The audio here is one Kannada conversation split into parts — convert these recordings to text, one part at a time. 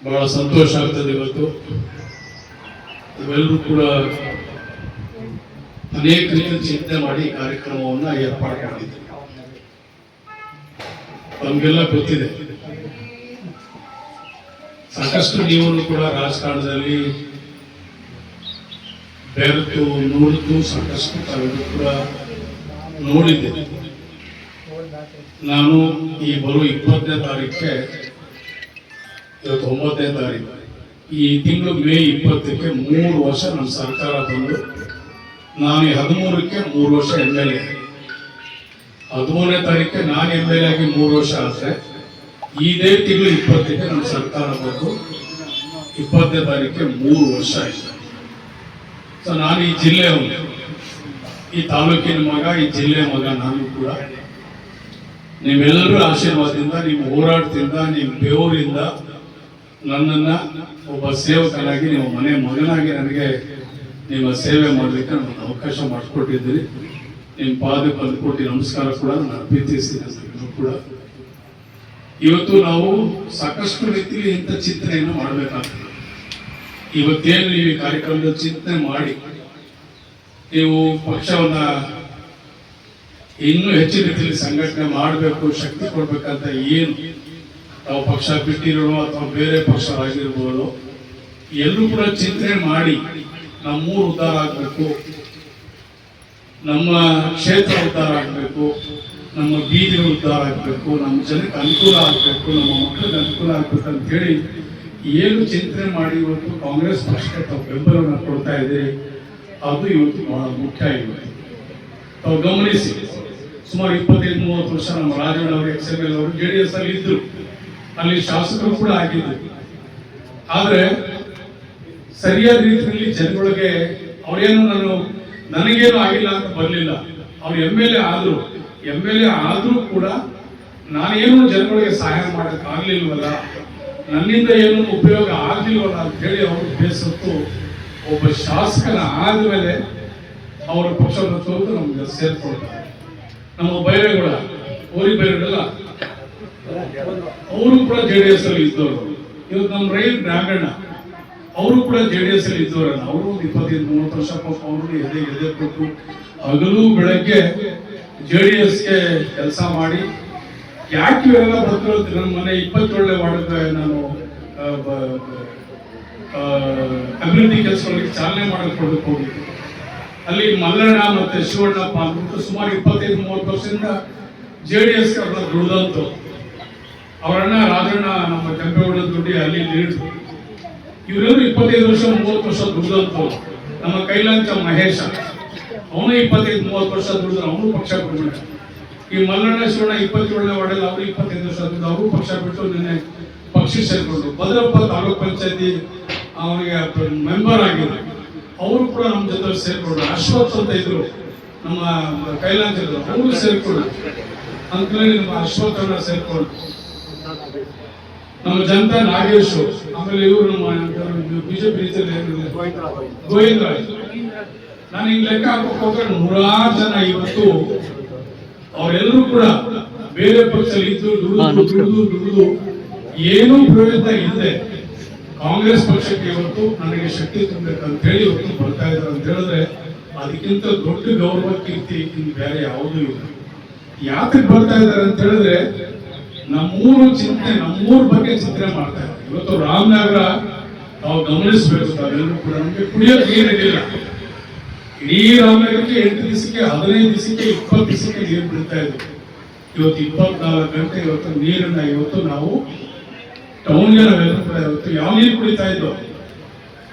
ಬಹಳ ಸಂತೋಷ ಆಗ್ತದೆ. ಇವತ್ತು ಇವೆಲ್ಲರೂ ಕೂಡ ಅನೇಕ ರೀತಿಯ ಚಿಂತನೆ ಮಾಡಿ ಕಾರ್ಯಕ್ರಮವನ್ನು ಏರ್ಪಾಡು ಮಾಡಿದ್ದಾರೆ. ನಮಗೆಲ್ಲ ಗೊತ್ತಿದೆ, ಸಾಕಷ್ಟು ನೀವು ಕೂಡ ರಾಜಕಾರಣದಲ್ಲಿ ಬೆರೆತು ನೋಡಿದ್ದು ಸಾಕಷ್ಟು ತಾವೆಲ್ಲರೂ ಕೂಡ ನೋಡಿದ್ದೆ. ನಾನು ಈ ಬರುವ 20ನೇ ತಾರೀಕಿಗೆ, ಇವತ್ತು 9ನೇ ತಾರೀಕು, ಈ ತಿಂಗಳು ಮೇ 20ಕ್ಕೆ 3 ವರ್ಷ ನಮ್ಮ ಸರ್ಕಾರ ಬಂದು, ನಾನು 13ಕ್ಕೆ 3 ವರ್ಷ MLA, 13ನೇ ತಾರೀಕಿಗೆ ನಾನು MLA ಆಗಿ 3 ವರ್ಷ ಆದರೆ, ಇದೇ ತಿಂಗಳು 20ಕ್ಕೆ ನಮ್ಮ ಸರ್ಕಾರ ಬಂದು 20ನೇ ತಾರೀಕಿಗೆ 3 ವರ್ಷ ಆಯಿತು. ಸೊ ನಾನು ಈ ಜಿಲ್ಲೆಯವನು, ಈ ತಾಲೂಕಿನ ಮಗ, ಈ ಜಿಲ್ಲೆಯ ಮಗ. ನಾನು ಕೂಡ ನೀವೆಲ್ಲರ ಆಶೀರ್ವಾದದಿಂದ, ನಿಮ್ಮ ಹೋರಾಟದಿಂದ, ನಿಮ್ಮ ಬೆವರಿಂದ ನನ್ನನ್ನು ಒಬ್ಬ ಸೇವಕನಾಗಿ, ನೀವು ಮನೆ ಮಗನಾಗಿ ನನಗೆ ನಿಮ್ಮ ಸೇವೆ ಮಾಡಲಿಕ್ಕೆ ನನಗೆ ಅವಕಾಶ ಮಾಡಿಕೊಟ್ಟಿದ್ದೀರಿ. ನಿಮ್ಮ ಪಾದಕ್ಕೆ 1 ಕೋಟಿ ನಮಸ್ಕಾರ ಕೂಡ ನಾನು ಪ್ರೀತಿಸಿದ್ದೀನಿ. ಕೂಡ ಇವತ್ತು ನಾವು ಸಾಕಷ್ಟು ರೀತಿಯಲ್ಲಿ ಇಂಥ ಚಿಂತನೆಯನ್ನು ಮಾಡಬೇಕಾಗ್ತದೆ. ಇವತ್ತೇನು ನೀವು ಈ ಕಾರ್ಯಕ್ರಮದ ಚಿಂತನೆ ಮಾಡಿ ನೀವು ಪಕ್ಷವನ್ನ ಇನ್ನೂ ಹೆಚ್ಚಿನ ರೀತಿಯಲ್ಲಿ ಸಂಘಟನೆ ಮಾಡಬೇಕು, ಶಕ್ತಿ ಕೊಡ್ಬೇಕಂತ ಏನು ನಾವು ಪಕ್ಷ ಬಿಟ್ಟಿರೋಣ ಅಥವಾ ಬೇರೆ ಪಕ್ಷರಾಗಿರ್ಬೋದು, ಎಲ್ಲರೂ ಕೂಡ ಚಿಂತನೆ ಮಾಡಿ ನಮ್ಮೂರು ಉದ್ಧಾರ ಆಗಬೇಕು, ನಮ್ಮ ಕ್ಷೇತ್ರ ಉದ್ಧಾರ ಆಗಬೇಕು, ನಮ್ಮ ಬೀದಿಗಳು ಉದ್ಧಾರ ಆಗಬೇಕು, ನಮ್ಮ ಜನಕ್ಕೆ ಅನುಕೂಲ ಆಗಬೇಕು, ನಮ್ಮ ಮಕ್ಕಳಿಗೆ ಅನುಕೂಲ ಆಗಬೇಕು ಅಂತ ಹೇಳಿ ಏನು ಚಿಂತನೆ ಮಾಡಿ ಇವತ್ತು ಕಾಂಗ್ರೆಸ್ ಪಕ್ಷಕ್ಕೆ ತಾವು ಬೆಂಬಲವನ್ನು ಕೊಡ್ತಾ ಇದ್ದೀರಿ. ಅದು ಇವತ್ತು ಬಹಳ ಮುಖ್ಯ. ಇವತ್ತು ತಾವು ಗಮನಿಸಿ, ಸುಮಾರು 25-30 ವರ್ಷ ನಮ್ಮ ರಾಜಣ್ಣ ಅವರು, XML ಅವರು JDS ಅಲ್ಲಿ ಇದ್ರು, ಅಲ್ಲಿ ಶಾಸಕರು ಕೂಡ ಆಗಿದ್ರು. ಆದ್ರೆ ಸರಿಯಾದ ರೀತಿಯಲ್ಲಿ ಜನಗಳಿಗೆ ಅವರೇನು ನನಗೇನು ಆಗಿಲ್ಲ ಅಂತ ಬರಲಿಲ್ಲ. ಅವ್ರು MLA ಆದ್ರೂ ಕೂಡ ನಾನೇನು ಜನಗಳಿಗೆ ಸಹಾಯ ಮಾಡಕ್ ಆಗ್ಲಿಲ್ವಲ್ಲ, ನನ್ನಿಂದ ಏನು ಉಪಯೋಗ ಆಗ್ಲಿಲ್ವಲ್ಲ ಅಂತ ಹೇಳಿ ಅವರು ಬೇಸತ್ತು ಒಬ್ಬ ಶಾಸಕನ ಆದ್ಮೇಲೆ ಅವರ ಪಕ್ಷವನ್ನು ತೋರಿದು ನಮ್ಗೆ ಸೇರ್ಕೊಳ್ತಾರೆ. ನಮ್ಮ ಬೈರೇಗೌಡ, ಓರಿ ಬೈರೇಗೌಡ, ಅವರು ಕೂಡ JDS ಅಲ್ಲಿ ಇದ್ದವರು. ಇವತ್ತು ನಮ್ಮ ರೈಲ್ ನಾಗಣ್ಣ, ಅವರು ಕೂಡ JDS ಅಲ್ಲಿ ಇದ್ದವರಲ್ಲ. ಅವರು 25-30 ವರ್ಷ ಅವರು ಎದೆ ಕೊಟ್ಟು ಹಗಲು ಬೆಳಗ್ಗೆ JDSಗೆ ಕೆಲಸ ಮಾಡಿ, ಯಾಕೆ ಇವೆಲ್ಲ ಬರ್ತಿರೋದು, ನನ್ನ ಮನೆ 27ನೇ ವಾರ್ಡ್ಗೆ ನಾನು ಅಭಿವೃದ್ಧಿ ಕೆಲಸಗಳಿಗೆ ಚಾಲನೆ ಮಾಡಿಕೊಡಕ್ಕೆ ಹೋಗಿದ್ದೆ. ಅಲ್ಲಿ ಮಲ್ಲಣ್ಣ ಮತ್ತೆ ಶಿವಣ್ಣಪ್ಪ ಅಂದ್ಬಿಟ್ಟು ಸುಮಾರು 25-30 ವರ್ಷದಿಂದ JDSಗೆ ಅವ್ರನ್ನ ದುಡ್ದಂತು. ಅವರಣ್ಣ ರಾಜಣ್ಣ, ನಮ್ಮ ಕೆಂಪೇಗೌಡ ದುಡ್ಡಿ ಅಲ್ಲಿ ಲೀಡ್ರು. ಇವರೆಲ್ಲರೂ 25 ವರ್ಷ 30 ವರ್ಷ ದುಡ್ದಂತು. ನಮ್ಮ ಕೈಲಾಂಚ ಮಹೇಶ, ಅವನು 25-30 ವರ್ಷ ದುಡಿದ್ರು, ಅವನು ಪಕ್ಷ ಬಿಟ್ಬಿಟ್ಟ. ಈ ಮಲ್ಲಣ್ಣ ಶಿವಣ್ಣ 27ನೇ ವಾರ್ಡಲ್ಲಿ ಅವರು 25 ವರ್ಷ ದುಡ್ಡು, ಅವರು ಪಕ್ಷ ಬಿಟ್ಟು ನಿನ್ನೆ ಪಕ್ಷ ಸೇರ್ಕೊಂಡ್ರು. ಭದ್ರಪ್ಪ ತಾಲೂಕ್ ಪಂಚಾಯತಿ ಅವರಿಗೆ ಮೆಂಬರ್ ಆಗಿದ್ರು, ಅವರು ಕೂಡ ನಮ್ಮ ಜೊತೆ ಸೇರ್ಕೊಂಡ್ರು. ಅಶ್ವಥ್ ಅಂತ ಇದ್ರು, ನಮ್ಮ ಕೈಲಾಂಚ ಇದ್ರು, ಅವರು ಸೇರ್ಕೊಂಡ್ರು. ಅಂತೇಳಿ ನಮ್ಮ ಅಶ್ವಥ್ ಸೇರ್ಕೊಂಡು, ನಮ್ಮ ಜನತಾ ನಾಗೇಶ್, ಆಮೇಲೆ ಇವರು ನಮ್ಮ ಬಿಜೆಪಿ ಗೋವಿಂದ ರಾಯ್. ನಾನು ಈಗ ಲೆಕ್ಕ ಹಾಕಕ್ಕೆ ಹೋದ್ರೆ 100 ಜನ ಇವತ್ತು ಅವರೆಲ್ಲರೂ ಕೂಡ ಬೇರೆ ಪಕ್ಷದಲ್ಲಿ ಇದ್ದು ದುಡಿದು ಏನೂ ಪ್ರಯೋಜನ ಇಲ್ಲದೆ ಕಾಂಗ್ರೆಸ್ ಪಕ್ಷಕ್ಕೆ ಇವತ್ತು ನನಗೆ ಶಕ್ತಿ ತುಂಬಬೇಕಂತ ಹೇಳಿ ಇವತ್ತು ಬರ್ತಾ ಇದ್ದಾರೆ ಅಂತ ಹೇಳಿದ್ರೆ ಅದಕ್ಕಿಂತ ದೊಡ್ಡ ಗೌರವ, ಕೀರ್ತಿ ಇನ್ನು ಬೇರೆ ಯಾವುದೂ ಇಲ್ಲ. ಯಾತಕ್ಕೆ ಬರ್ತಾ ಇದ್ದಾರೆ ಅಂತ ಹೇಳಿದ್ರೆ ನಮ್ಮೂರ ಬಗ್ಗೆ ಚಿಂತನೆ ಮಾಡ್ತಾ ಇದ್ದಾರೆ. ಇವತ್ತು ರಾಮನಗರ ನಾವು ಗಮನಿಸಬೇಕು, ತಾವೆಲ್ಲರೂ ಕೂಡ ನಮಗೆ ಕುಡಿಯೋಕೆ ನೀರಿಲ್ಲ. ಇಡೀ ರಾಮನಗರಕ್ಕೆ 8 ದಿವಸಕ್ಕೆ 15 ದಿವಸಕ್ಕೆ 20 ದಿವಸಕ್ಕೆ ನೀರು ಬಿಡ್ತಾ ಇದ್ವಿ. ಇವತ್ತು 24 ಗಂಟೆ ಇವತ್ತು ನೀರನ್ನ ಇವತ್ತು ನಾವು ಟೌನ್ಗೆ ನಾವೆಲ್ಲರೂ ಕೂಡ ಇವತ್ತು ಯಾವ ನೀರು ಕುಡಿತಾ ಇದ್ದೋ,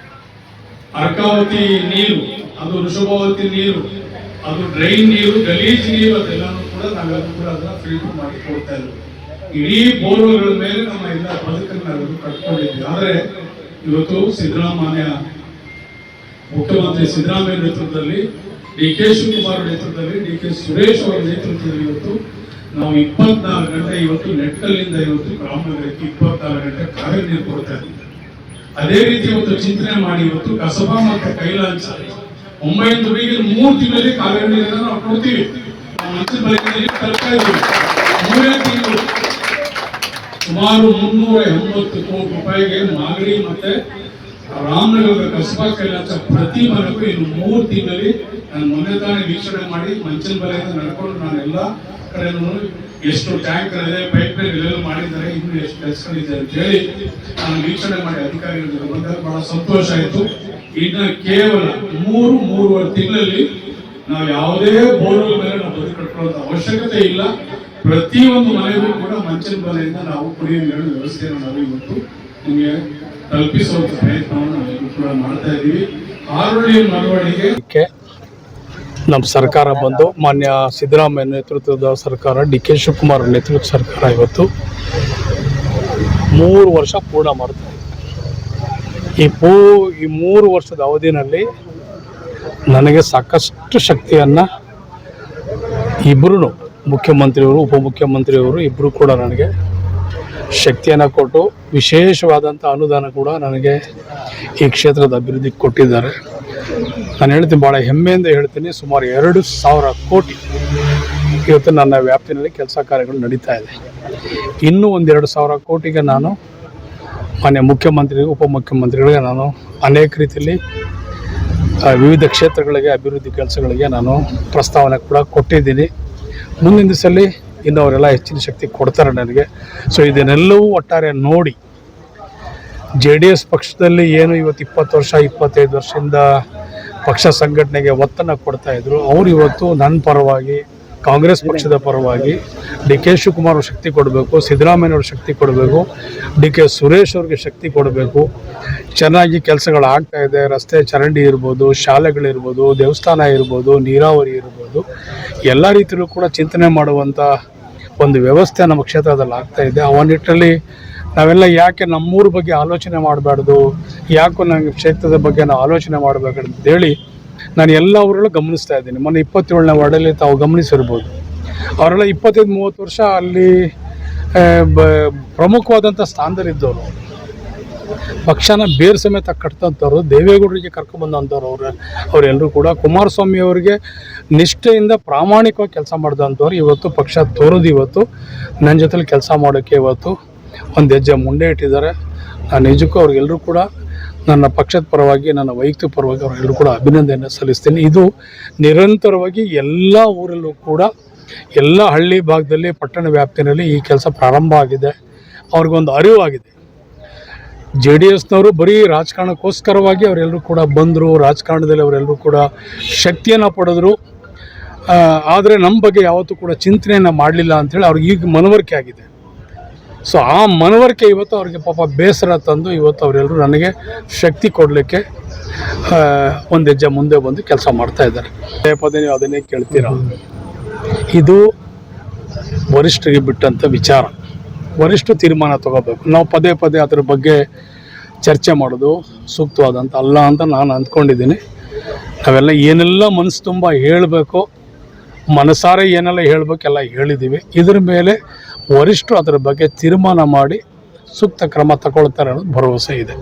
ಅರ್ಕಾವತಿ ನೀರು, ಅದು ವೃಷಭಾವತಿ ನೀರು, ಅದು ಡ್ರೈನ್ ನೀರು, ಗಲೀಜ್ ನೀರು, ಅದೆಲ್ಲನೂ ಕೂಡ ನಾವೆಲ್ಲರೂ ಕೂಡ ಅದನ್ನ ಫಿಲ್ಟರ್ ಮಾಡಿ ಕೊಡ್ತಾ ಇದ್ವಿ. ಇಡೀ ಬೋರ್ಗಳ ಮೇಲೆ ನಮ್ಮ ಎಲ್ಲ ಬದುಕನ್ನು ನಾವೆಲ್ಲರೂ ಕಟ್ಕೊಂಡಿದ್ವಿ. ಆದರೆ ಇವತ್ತು ಸಿದ್ದರಾಮಯ್ಯ, ಮುಖ್ಯಮಂತ್ರಿ ಸಿದ್ದರಾಮಯ್ಯ ನೇತೃತ್ವದಲ್ಲಿ, DK ಶಿವಕುಮಾರ್ ನೇತೃತ್ವದಲ್ಲಿ, DK ಸುರೇಶ್ ಅವರ ನೇತೃತ್ವದಲ್ಲಿ ಇವತ್ತು ನಾವು 24 ಗಂಟೆ ಇವತ್ತು ನೆಟ್ಟಲ್ಲಿಂದ ಇವತ್ತು ರಾಮನಗರಕ್ಕೆ 24 ಗಂಟೆ ಕಾವೇರಿ ನೀರು ಕೊಡ್ತಾ ಇದ್ದೀವಿ. ಅದೇ ರೀತಿ ಇವತ್ತು ಚಿಂತನೆ ಮಾಡಿ ಇವತ್ತು ಕಸಬಾ ಮತ್ತು ಕೈಲಾಂಚ 9 ದುಡಿಗೆ 3 ತಿಂಗಳಲ್ಲಿ ಕಾವೇರಿ ನೀರನ್ನು ನಾವು ಕೊಡ್ತೀವಿ. ಮಂತ್ರಿ ಬಳಿಕ ತರ್ತಾ ಇದ್ದೀವಿ. 3 ತಿಂಗಳು ಸುಮಾರು 380 ಕೋಟಿ ರೂಪಾಯಿಗೆ ಮಾಗಡಿ ಮತ್ತೆ ರಾಮನಗರದ ಕಸಬಾ ಕೈಲಾಸ ಪ್ರತಿ ಮನೆಗೂ ಇನ್ನು 3 ತಿಂಗಳಲ್ಲಿ ನಾನು ಮೊನ್ನೆ ತಾನೇ ವೀಕ್ಷಣೆ ಮಾಡಿ ಮಂಚನ ಬಲೆಯಿಂದ ನಡ್ಕೊಂಡು ನಾನು ಎಲ್ಲ ಕಡೆನೂ ಎಷ್ಟು ಟ್ಯಾಂಕರ್ ಇದೆ ಪೈಪ್ ಲೈನ್ ಎಲ್ಲ ಮಾಡಿದ್ದಾರೆ, ಇನ್ನು ಎಷ್ಟು ಕೆಲಸಗಳಿದೆ ಅಂತ ಹೇಳಿ ನಾನು ವೀಕ್ಷಣೆ ಮಾಡಿ ಅಧಿಕಾರಿಗಳ ಜೊತೆ ಬಂದಾಗ ಬಹಳ ಸಂತೋಷ ಆಯಿತು. ಇನ್ನು ಕೇವಲ 3-3.5 ತಿಂಗಳಲ್ಲಿ ನಾವು ಯಾವುದೇ ಬೋರ್ವೆಲ್ ಮೇಲೆ ನಾವು ಬದುಕು ಕಟ್ಕೊಳ್ಳುವಂತ ಅವಶ್ಯಕತೆ ಇಲ್ಲ. ಪ್ರತಿಯೊಂದು ಮನೆಗೂ ಕೂಡ ಮಂಚನ ಬಲೆಯಿಂದ ನಾವು ಕುಡಿಯುವ ನೀರಿನ ವ್ಯವಸ್ಥೆಯನ್ನು ನಾವು ಇವತ್ತು ನಿಮಗೆ ತಲುಪಿಸುವಂತ ಪ್ರಯತ್ನವನ್ನು ನಾವು ಕೂಡ ಮಾಡ್ತಾ ಇದ್ದೀವಿ. ಹಾರೋಳಿ ಮೆರವಣಿಗೆ ನಮ್ಮ ಸರ್ಕಾರ ಬಂದು ಮಾನ್ಯ ಸಿದ್ದರಾಮಯ್ಯ ನೇತೃತ್ವದ ಸರ್ಕಾರ, ಡಿ ಕೆ ಶಿವಕುಮಾರ್ ನೇತೃತ್ವದ ಸರ್ಕಾರ ಇವತ್ತು 3 ವರ್ಷ ಪೂರ್ಣ ಮಾಡ್ತಾ ಇದೆ. ಈ 3 ವರ್ಷದ ಅವಧಿನಲ್ಲಿ ನನಗೆ ಸಾಕಷ್ಟು ಶಕ್ತಿಯನ್ನು ಇಬ್ಬರು ಮುಖ್ಯಮಂತ್ರಿಯವರು ಉಪಮುಖ್ಯಮಂತ್ರಿಯವರು ಇಬ್ಬರು ಕೂಡ ನನಗೆ ಶಕ್ತಿಯನ್ನು ಕೊಟ್ಟು ವಿಶೇಷವಾದಂಥ ಅನುದಾನ ಕೂಡ ನನಗೆ ಈ ಕ್ಷೇತ್ರದ ಅಭಿವೃದ್ಧಿಗೆ ಕೊಟ್ಟಿದ್ದಾರೆ. ನಾನು ಹೇಳ್ತೀನಿ, ಭಾಳ ಹೆಮ್ಮೆಯಿಂದ ಹೇಳ್ತೀನಿ, ಸುಮಾರು 2,000 ಕೋಟಿ ಇವತ್ತು ನನ್ನ ವ್ಯಾಪ್ತಿನಲ್ಲಿ ಕೆಲಸ ಕಾರ್ಯಗಳು ನಡೀತಾ ಇದೆ. ಇನ್ನೂ 1-2,000 ಕೋಟಿಗೆ ನಾನು ಮಾನ್ಯ ಮುಖ್ಯಮಂತ್ರಿ ಉಪಮುಖ್ಯಮಂತ್ರಿಗಳಿಗೆ ನಾನು ಅನೇಕ ರೀತಿಯಲ್ಲಿ ವಿವಿಧ ಕ್ಷೇತ್ರಗಳಿಗೆ ಅಭಿವೃದ್ಧಿ ಕೆಲಸಗಳಿಗೆ ನಾನು ಪ್ರಸ್ತಾವನೆ ಕೂಡ ಕೊಟ್ಟಿದ್ದೀನಿ. ಮುಂದಿನ ದಿವಸದಲ್ಲಿ ಇನ್ನು ಅವರೆಲ್ಲ ಹೆಚ್ಚಿನ ಶಕ್ತಿ ಕೊಡ್ತಾರೆ ನನಗೆ. ಸೊ ಇದನ್ನೆಲ್ಲವೂ ಒಟ್ಟಾರೆ ನೋಡಿ JDS ಪಕ್ಷದಲ್ಲಿ ಏನು ಇವತ್ತು 20 ವರ್ಷ 25 ವರ್ಷದಿಂದ ಪಕ್ಷ ಸಂಘಟನೆಗೆ ಒತ್ತನ್ನು ಕೊಡ್ತಾಯಿದ್ರು, ಅವರು ಇವತ್ತು ನನ್ನ ಪರವಾಗಿ, ಕಾಂಗ್ರೆಸ್ ಪಕ್ಷದ ಪರವಾಗಿ ಡಿ ಕೆ ಶಿವಕುಮಾರ್ ಅವ್ರಿಗೆ ಶಕ್ತಿ ಕೊಡಬೇಕು, ಸಿದ್ದರಾಮಯ್ಯವ್ರಿಗೆ ಶಕ್ತಿ ಕೊಡಬೇಕು, DK ಸುರೇಶ್ ಅವ್ರಿಗೆ ಶಕ್ತಿ ಕೊಡಬೇಕು. ಚೆನ್ನಾಗಿ ಕೆಲಸಗಳಾಗ್ತಾ ಇದೆ. ರಸ್ತೆ ಚರಂಡಿ ಇರ್ಬೋದು, ಶಾಲೆಗಳಿರ್ಬೋದು, ದೇವಸ್ಥಾನ ಇರ್ಬೋದು, ನೀರಾವರಿ ಇರ್ಬೋದು, ಎಲ್ಲ ರೀತಿಯಲ್ಲೂ ಕೂಡ ಚಿಂತನೆ ಮಾಡುವಂಥ ಒಂದು ವ್ಯವಸ್ಥೆ ನಮ್ಮ ಕ್ಷೇತ್ರದಲ್ಲಿ ಆಗ್ತಾ ಇದೆ. ಆ ನಿಟ್ಟಿನಲ್ಲಿ ನಾವೆಲ್ಲ ಯಾಕೆ ನಮ್ಮೂರ ಬಗ್ಗೆ ಆಲೋಚನೆ ಮಾಡಬಾರ್ದು, ಯಾಕೋ ನಮ್ಮ ಕ್ಷೇತ್ರದ ಬಗ್ಗೆ ನಾವು ಆಲೋಚನೆ ಮಾಡಬೇಕಂತೇಳಿ ನಾನು ಎಲ್ಲ ಅವರೆಲ್ಲ ಗಮನಿಸ್ತಾ ಇದ್ದೀನಿ. ಮೊನ್ನೆ 27ನೇ ವಾರ್ಡಲ್ಲಿ ತಾವು ಗಮನಿಸಿರ್ಬೋದು, ಅವರೆಲ್ಲ 25-30 ವರ್ಷ ಅಲ್ಲಿ ಪ್ರಮುಖವಾದಂಥ ಸ್ಥಾನದಲ್ಲಿದ್ದವರು, ಪಕ್ಷನ ಬೇರು ಸಮೇತ ಕಟ್ತಂಥವ್ರು, ದೇವೇಗೌಡರಿಗೆ ಕರ್ಕೊಂಡ್ಬಂದಂಥವ್ರು ಅವರೆಲ್ಲರೂ ಕೂಡ ಕುಮಾರಸ್ವಾಮಿ ಅವರಿಗೆ ನಿಷ್ಠೆಯಿಂದ ಪ್ರಾಮಾಣಿಕವಾಗಿ ಕೆಲಸ ಮಾಡಿದಂಥವ್ರು ಇವತ್ತು ಪಕ್ಷ ತೋರೋದು ಇವತ್ತು ನನ್ನ ಜೊತೆಲಿ ಕೆಲಸ ಮಾಡೋಕ್ಕೆ ಇವತ್ತು ಒಂದು ಹೆಜ್ಜೆ ಮುಂದೆ ಇಟ್ಟಿದ್ದಾರೆ. ನಾನು ನಿಜಕ್ಕೂ ಅವ್ರಿಗೆಲ್ಲರೂ ಕೂಡ ನನ್ನ ಪಕ್ಷದ ಪರವಾಗಿ, ನನ್ನ ವೈಯಕ್ತಿಕ ಪರವಾಗಿ ಅವರೆಲ್ಲರೂ ಕೂಡ ಅಭಿನಂದನೆ ಸಲ್ಲಿಸ್ತೀನಿ. ಇದು ನಿರಂತರವಾಗಿ ಎಲ್ಲ ಊರಲ್ಲೂ ಕೂಡ, ಎಲ್ಲ ಹಳ್ಳಿ ಭಾಗದಲ್ಲಿ, ಪಟ್ಟಣ ವ್ಯಾಪ್ತಿಯಲ್ಲಿ ಈ ಕೆಲಸ ಪ್ರಾರಂಭ ಆಗಿದೆ. ಅವ್ರಿಗೊಂದು ಅರಿವಾಗಿದೆ. JDSನವರು ಬರೀ ರಾಜಕಾರಣಕ್ಕೋಸ್ಕರವಾಗಿ ಅವರೆಲ್ಲರೂ ಕೂಡ ಬಂದರು, ರಾಜಕಾರಣದಲ್ಲಿ ಅವರೆಲ್ಲರೂ ಕೂಡ ಶಕ್ತಿಯನ್ನು ಪಡೆದ್ರು, ಆದರೆ ನಮ್ಮ ಬಗ್ಗೆ ಯಾವತ್ತೂ ಕೂಡ ಚಿಂತನೆಯನ್ನು ಮಾಡಲಿಲ್ಲ ಅಂಥೇಳಿ ಅವ್ರಿಗೆ ಈಗ ಮನವರಿಕೆ ಆಗಿದೆ. ಸೊ ಆ ಮನವರಿಕೆ ಇವತ್ತು ಅವ್ರಿಗೆ ಪಾಪ ಬೇಸರ ತಂದು ಇವತ್ತು ಅವರೆಲ್ಲರೂ ನನಗೆ ಶಕ್ತಿ ಕೊಡಲಿಕ್ಕೆ ಒಂದು ಹೆಜ್ಜೆ ಮುಂದೆ ಬಂದು ಕೆಲಸ ಮಾಡ್ತಾ ಇದ್ದಾರೆ. ಪದೇ ನೀವು ಅದನ್ನೇ ಕೇಳ್ತೀರಾ, ಇದು ವರಿಷ್ಠರಿಗೆ ಬಿಟ್ಟಂಥ ವಿಚಾರ. ವರಿಷ್ಠ ತೀರ್ಮಾನ ತಗೋಬೇಕು. ನಾವು ಪದೇ ಅದ್ರ ಬಗ್ಗೆ ಚರ್ಚೆ ಮಾಡೋದು ಸೂಕ್ತವಾದಂಥ ಅಲ್ಲ ಅಂತ ನಾನು ಅಂದ್ಕೊಂಡಿದ್ದೀನಿ. ನಾವೆಲ್ಲ ಏನೆಲ್ಲ ಮನಸ್ಸು ತುಂಬ ಹೇಳಬೇಕು, ಮನಸಾರೆ ಏನೆಲ್ಲ ಹೇಳಬೇಕೆಲ್ಲ ಹೇಳಿದ್ದೀವಿ. ಇದ್ರ ಮೇಲೆ ವರಿಷ್ಠರು ಅದರ ಬಗ್ಗೆ ತೀರ್ಮಾನ ಮಾಡಿ ಸೂಕ್ತ ಕ್ರಮ ತಗೊಳ್ತಾರೆ ಅನ್ನೋದು ಭರವಸೆ ಇದೆ.